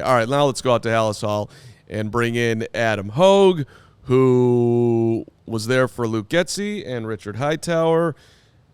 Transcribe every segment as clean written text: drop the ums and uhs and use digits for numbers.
All right, now let's go out to Halas Hall and bring in Adam Hoge, who was there for Luke Getsy and Richard Hightower.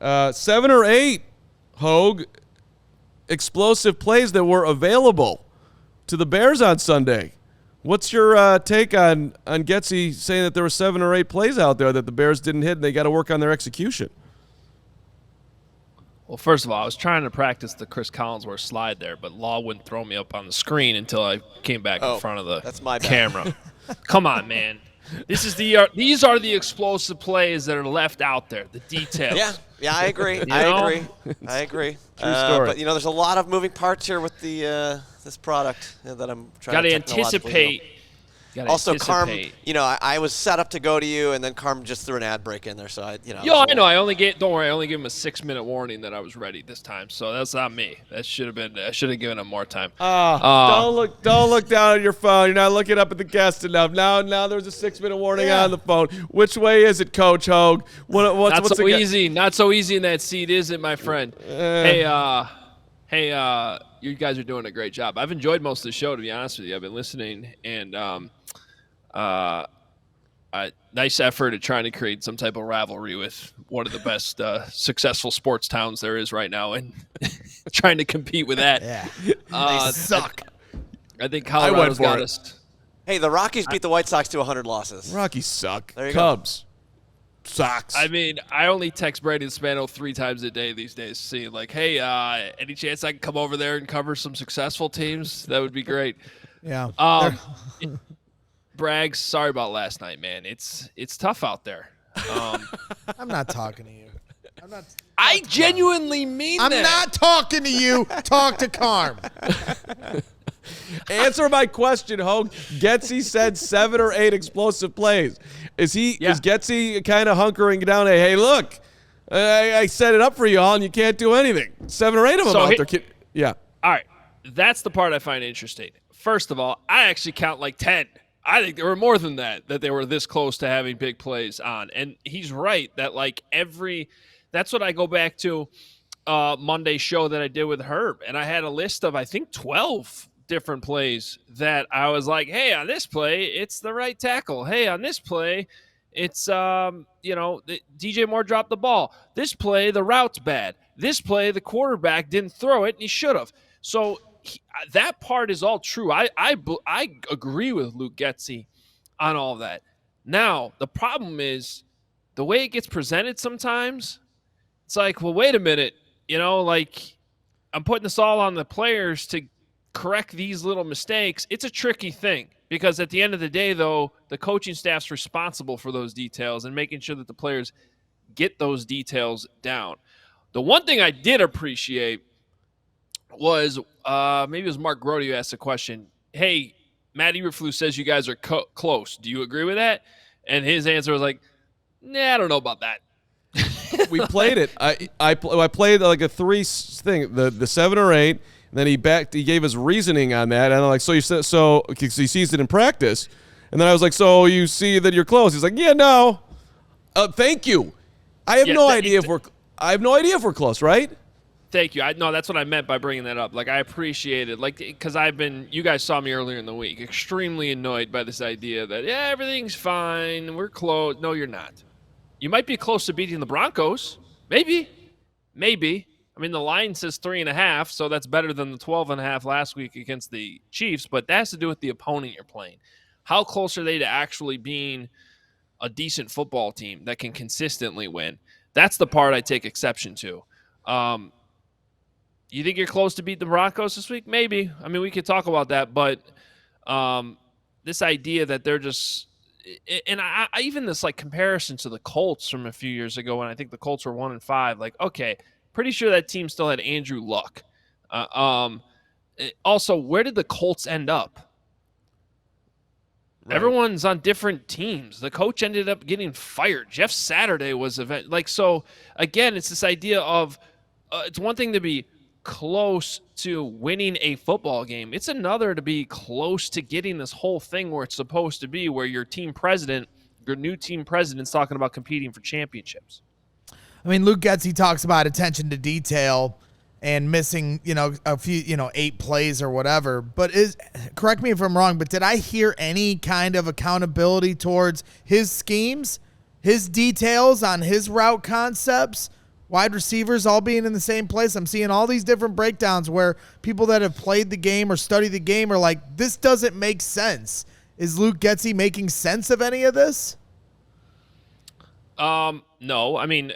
7 or 8, Hoge, explosive plays that were available to the Bears on Sunday. What's your take on Getsy saying that there were 7 or 8 plays out there that the Bears didn't hit and they got to work on their execution? Well, first of all, I was trying to practice the Chris Collinsworth slide there, but Law wouldn't throw me up on the screen until I came back in front of the camera. Come on, man. These are the explosive plays that are left out there, the details. Yeah, I agree. I agree. True story. But, there's a lot of moving parts here with the this product that I'm trying to anticipate. Also, Carm, I was set up to go to you, and then Carm just threw an ad break in there, so I know. I know. Don't worry. I only gave him a 6-minute warning that I was ready this time, so that's not me. That should have been. I should have given him more time. Don't look down at your phone. You're not looking up at the guest enough. Now there's a 6-minute warning on the phone. Which way is it, Coach Hoge? Not so easy in that seat, is it, my friend? Hey, you guys are doing a great job. I've enjoyed most of the show, to be honest with you. I've been listening, and nice effort at trying to create some type of rivalry with one of the best successful sports towns there is right now, and trying to compete with that. Yeah, they suck. I think Colorado's got us. Hey, the Rockies beat the White Sox to 100 losses. Rockies suck. There you Cubs. Sucks. I mean, I only text Brady and Spano 3 times a day these days, seeing like, hey, any chance I can come over there and cover some successful teams? That would be great. Yeah. Braggs, sorry about last night, man. It's tough out there. I'm not talking to you. I genuinely mean I'm that. not talking to you. Talk to Carm. Answer my question, Hoge. Getsy said 7 or 8 explosive plays. Is Getsy kind of hunkering down? Hey, look, I set it up for you all, and you can't do anything. 7 or 8 of them out there. Yeah. All right. That's the part I find interesting. First of all, I actually count like 10. I think there were more than that they were this close to having big plays on. And he's right that like that's what I go back to Monday's show that I did with Herb. And I had a list of, I think, 12 different plays that I was like, hey, on this play, it's the right tackle. Hey, on this play, it's, DJ Moore dropped the ball. This play, the route's bad. This play, the quarterback didn't throw it, and he should have. So that part is all true. I agree with Luke Getsy on all of that. Now, the problem is the way it gets presented sometimes, it's like, well, wait a minute. I'm putting this all on the players to correct these little mistakes. It's a tricky thing because at the end of the day, though, the coaching staff's responsible for those details and making sure that the players get those details down. The one thing I did appreciate was maybe it was Mark Grody who asked the question, hey, Matt Eberflus says you guys are close. Do you agree with that? And his answer was like, nah, I don't know about that. We played it. I played like a 3 thing, the 7 or 8. And then he gave us reasoning on that, and I'm like, so he sees it in practice, and then I was like, so you see that you're close? He's like, yeah, no, thank you. I have no idea if we're close, right? Thank you. No, that's what I meant by bringing that up. Like, I appreciate it, like, because you guys saw me earlier in the week, extremely annoyed by this idea that everything's fine, we're close. No, you're not. You might be close to beating the Broncos, maybe. I mean, the line says 3.5, so that's better than the 12.5 last week against the Chiefs, but that has to do with the opponent you're playing. How close are they to actually being a decent football team that can consistently win? That's the part I take exception to. You think you're close to beat the Broncos this week? Maybe. I mean, we could talk about that, but this idea that they're just – and I even this like comparison to the Colts from a few years ago when I think the Colts were 1-5, like, okay – pretty sure that team still had Andrew Luck. Also, where did the Colts end up? Right. Everyone's on different teams. The coach ended up getting fired. Jeff Saturday was so again, it's this idea of it's one thing to be close to winning a football game. It's another to be close to getting this whole thing where it's supposed to be, where your new team president's talking about competing for championships. I mean, Luke Getsy talks about attention to detail, and missing, a few, 8 plays or whatever. But correct me if I'm wrong, but did I hear any kind of accountability towards his schemes, his details on his route concepts, wide receivers all being in the same place? I'm seeing all these different breakdowns where people that have played the game or studied the game are like, this doesn't make sense. Is Luke Getsy making sense of any of this? No. I mean,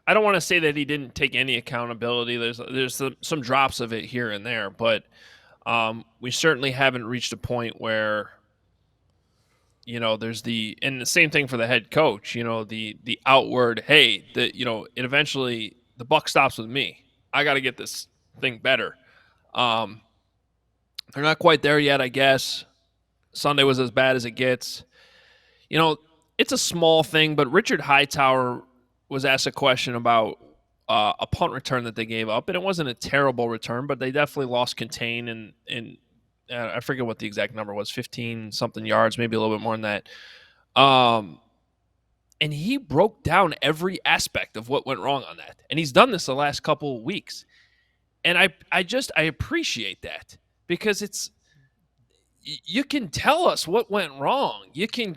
I don't want to say that he didn't take any accountability. There's some drops of it here and there, but we certainly haven't reached a point where, there's and the same thing for the head coach, the outward, hey, it eventually the buck stops with me. I got to get this thing better. They're not quite there yet, I guess. Sunday was as bad as it gets. It's a small thing, but Richard Hightower was asked a question about a punt return that they gave up, and it wasn't a terrible return, but they definitely lost contain, and I forget what the exact number was, 15-something yards, maybe a little bit more than that. And he broke down every aspect of what went wrong on that, and he's done this the last couple of weeks. And I appreciate that, because you can tell us what went wrong. You can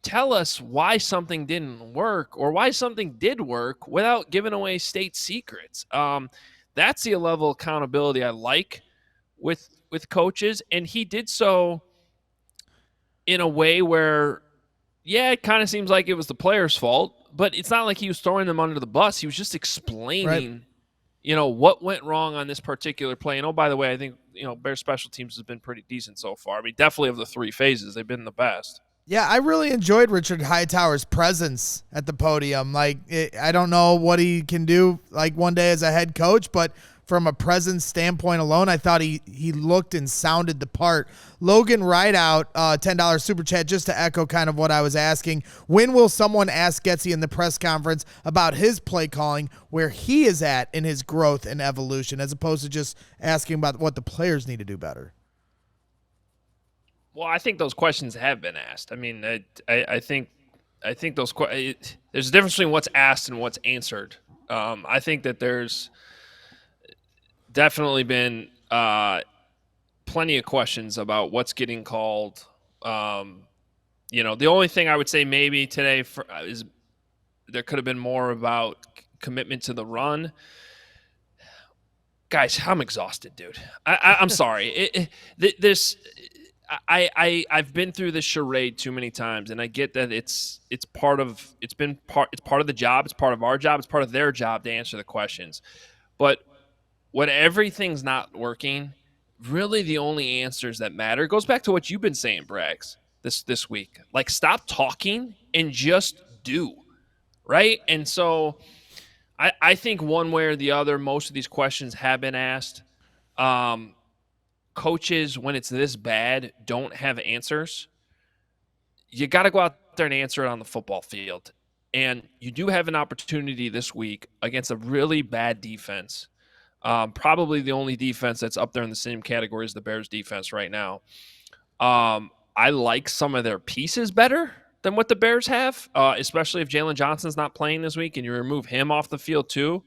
tell us why something didn't work or why something did work without giving away state secrets. That's the level of accountability I like with coaches. And he did so in a way where, it kind of seems like it was the player's fault, but it's not like he was throwing them under the bus. He was just explaining, what went wrong on this particular play. And, oh, by the way, I think, Bears special teams has been pretty decent so far. I mean, definitely of the 3 phases, they've been the best. Yeah, I really enjoyed Richard Hightower's presence at the podium. I don't know what he can do, one day as a head coach, but from a presence standpoint alone, I thought he looked and sounded the part. Logan Rideout, $10 super chat, just to echo kind of what I was asking. When will someone ask Getsy in the press conference about his play calling, where he is at in his growth and evolution, as opposed to just asking about what the players need to do better? Well, I think those questions have been asked. I mean, I think those there's a difference between what's asked and what's answered. I think that there's definitely been plenty of questions about what's getting called. The only thing I would say maybe today is there could have been more about commitment to the run. Guys, I'm exhausted, dude. I'm sorry. I've been through this charade too many times, and I get that it's part of the job. It's part of our job. It's part of their job to answer the questions. But when everything's not working, really the only answers that matter goes back to what you've been saying, Braggs, this week. Stop talking and just do, right? And so I think one way or the other, most of these questions have been asked. Coaches, when it's this bad, don't have answers. You got to go out there and answer it on the football field. And you do have an opportunity this week against a really bad defense. Probably the only defense that's up there in the same category as the Bears defense right now. I like some of their pieces better than what the Bears have, especially if Jalen Johnson's not playing this week and you remove him off the field too.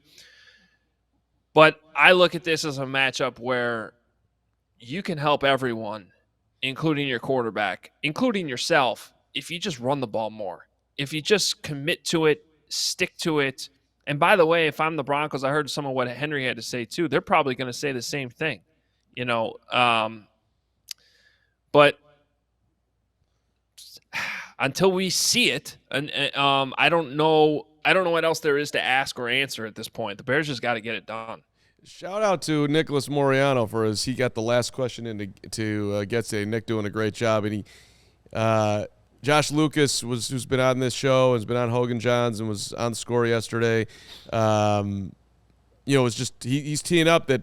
But I look at this as a matchup where you can help everyone, including your quarterback, including yourself, if you just run the ball more. If you just commit to it, stick to it. And by the way, if I'm the Broncos, I heard some of what Henry had to say too. They're probably going to say the same thing, but until we see it, and I don't know what else there is to ask or answer at this point. The Bears just got to get it done. Shout out to Nicholas Moriano he got the last question into Getsy. Nick doing a great job, and Josh Lucas who's been on this show, has been on Hogan Johns and was on the score yesterday. It's just he's teeing up that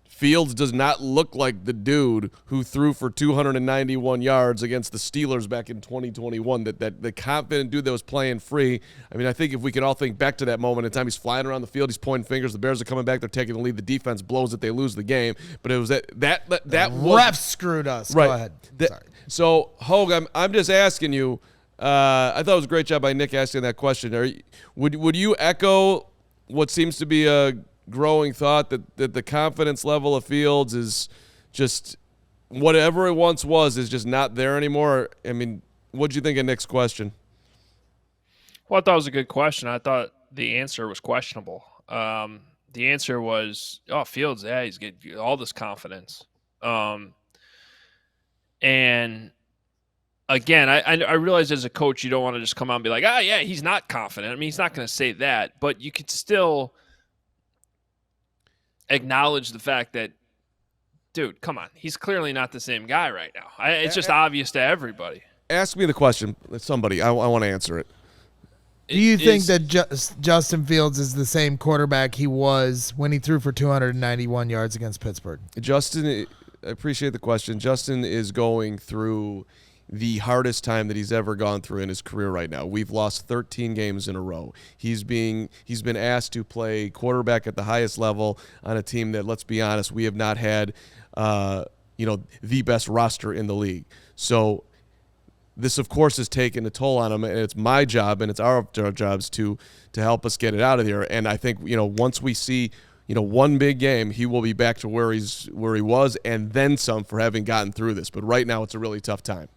Fields does not look like the dude who threw for 291 yards against the Steelers back in 2021. That the confident dude that was playing free. I mean, I think if we could all think back to that moment in time, he's flying around the field, he's pointing fingers. The Bears are coming back, they're taking the lead. The defense blows it, they lose the game. But it was that refs screwed us. Right. Go ahead. Sorry. So Hogue, I'm just asking you. I thought it was a great job by Nick asking that question. Would you echo what seems to be a growing thought that the confidence level of Fields is just whatever it once was is just not there anymore. I mean, what'd you think of Nick's question? Well, I thought it was a good question. I thought the answer was questionable. The answer was, Fields, yeah, he's getting all this confidence. And again, I realize as a coach, you don't want to just come out and be like, yeah, he's not confident. I mean, he's not going to say that, but you could still acknowledge the fact that, dude, come on, he's clearly not the same guy right now. It's just obvious to everybody. Ask me the question, somebody. I want to answer it. Do you think that Justin Fields is the same quarterback he was when he threw for 291 yards against Pittsburgh? Justin, I appreciate the question. Justin is going through the hardest time that he's ever gone through in his career right now. We've lost 13 games in a row. He's been asked to play quarterback at the highest level on a team that, let's be honest, we have not had the best roster in the league. So this, of course, has taken a toll on him, and it's my job and it's our jobs to help us get it out of here. And I think, once we see, one big game, he will be back to where he was and then some for having gotten through this. But right now it's a really tough time.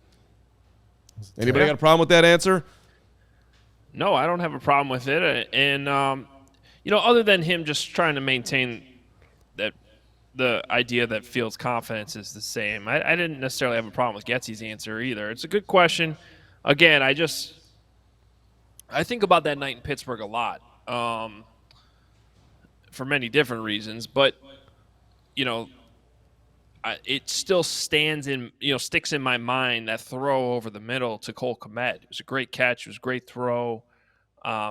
Anybody got a problem with that answer? No, I don't have a problem with it. And, other than him just trying to maintain that the idea that Fields' confidence is the same, I didn't necessarily have a problem with Getsy's answer either. It's a good question. Again, I think about that night in Pittsburgh a lot for many different reasons. But, it still sticks in my mind, that throw over the middle to Cole Kmet. It was a great catch. It was a great throw.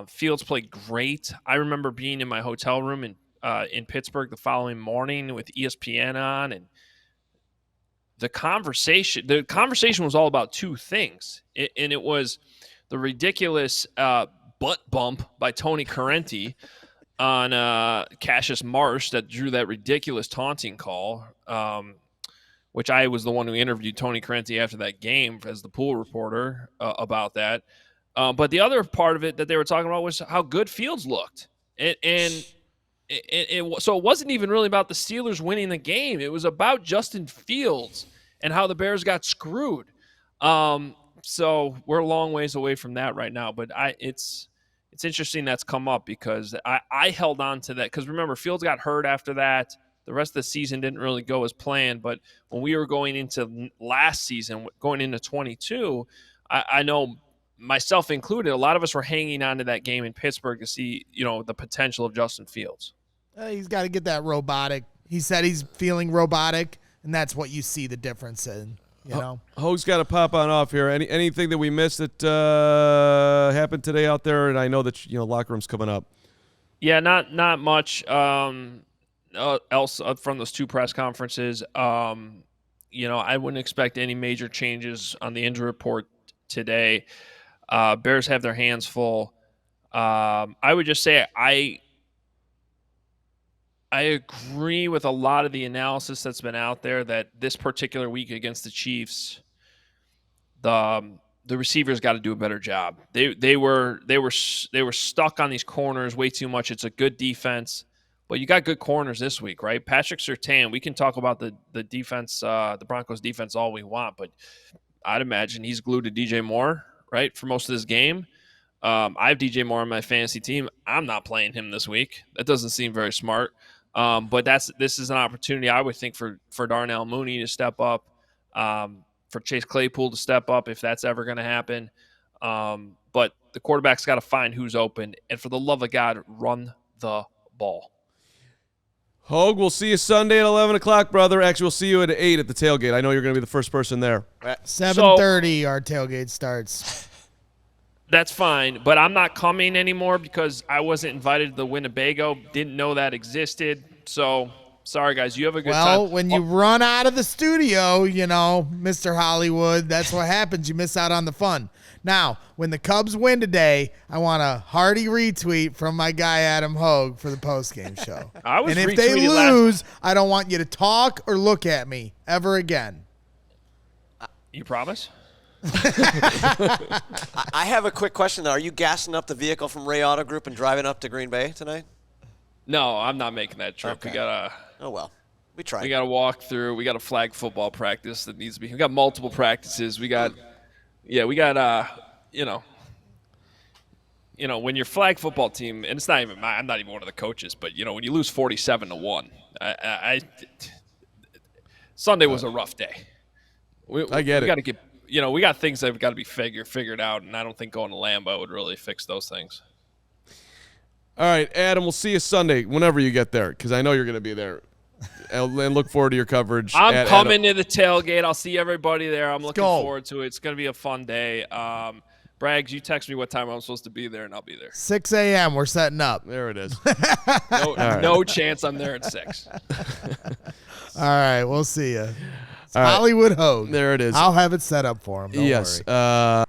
Fields played great. I remember being in my hotel room in Pittsburgh the following morning with ESPN on, and the conversation was all about two things. And it was the ridiculous butt bump by Tony Correnti on Cassius Marsh that drew that ridiculous taunting call, which I was the one who interviewed Tony Correnti after that game as the pool reporter about that. But the other part of it that they were talking about was how good Fields looked. So it wasn't even really about the Steelers winning the game. It was about Justin Fields and how the Bears got screwed. So we're a long ways away from that right now. But it's interesting that's come up because I held on to that. Because remember, Fields got hurt after that. The rest of the season didn't really go as planned. But when we were going into last season, going into 22, I know myself included, a lot of us were hanging on to that game in Pittsburgh to see, the potential of Justin Fields. He's got to get that robotic. He said he's feeling robotic, and that's what you see the difference in, Hoge's got to pop on off here. Anything that we missed that happened today out there? And I know that, locker room's coming up. Yeah, not much else from those two press conferences. I wouldn't expect any major changes on the injury report today. Bears have their hands full. I would just say I agree with a lot of the analysis that's been out there that this particular week against the Chiefs, the receivers got to do a better job. They were stuck on these corners way too much. It's a good defense, but you got good corners this week, right? Patrick Surtain. We can talk about the defense, the Broncos defense all we want, but I'd imagine he's glued to DJ Moore, right, for most of this game. I have DJ Moore on my fantasy team. I'm not playing him this week. That doesn't seem very smart. But this is an opportunity, I would think, for Darnell Mooney to step up, for Chase Claypool to step up if that's ever going to happen. But the quarterback's got to find who's open. And for the love of God, run the ball. Hoge, we'll see you Sunday at 11 o'clock, brother. Actually, we'll see you at 8 at the tailgate. I know you're going to be the first person there. 7:30 our tailgate starts. That's fine, but I'm not coming anymore because I wasn't invited to the Winnebago. Didn't know that existed. So, sorry, guys. You have a good time. Well, when you run out of the studio, Mr. Hollywood, that's what happens. You miss out on the fun. Now, when the Cubs win today, I want a hearty retweet from my guy Adam Hoge for the postgame show. And if they lose, I don't want you to talk or look at me ever again. You promise? I have a quick question, though. Are you gassing up the vehicle from Ray Auto Group and driving up to Green Bay tonight? No, I'm not making that trip. Okay. We gotta. Oh well, we tried. We gotta walk through. We got a flag football practice that needs to be. We got multiple practices. We got. When your flag football team, and it's not even I'm not even one of the coaches, but when you lose 47-1, Sunday was a rough day. I get it. We got to get. We got things that have got to be figured out, and I don't think going to Lambeau would really fix those things. All right, Adam, we'll see you Sunday whenever you get there, because I know you're going to be there. And look forward to your coverage. I'm coming to the tailgate. I'll see everybody there. I'm looking go. forward to it. It's going to be a fun day. Braggs, you text me what time I'm supposed to be there, and I'll be there. 6 a.m. We're setting up. There it is. No chance I'm there at 6. All right, we'll see you. Hollywood Hoge. There it is. I'll have it set up for him. Don't yes. worry.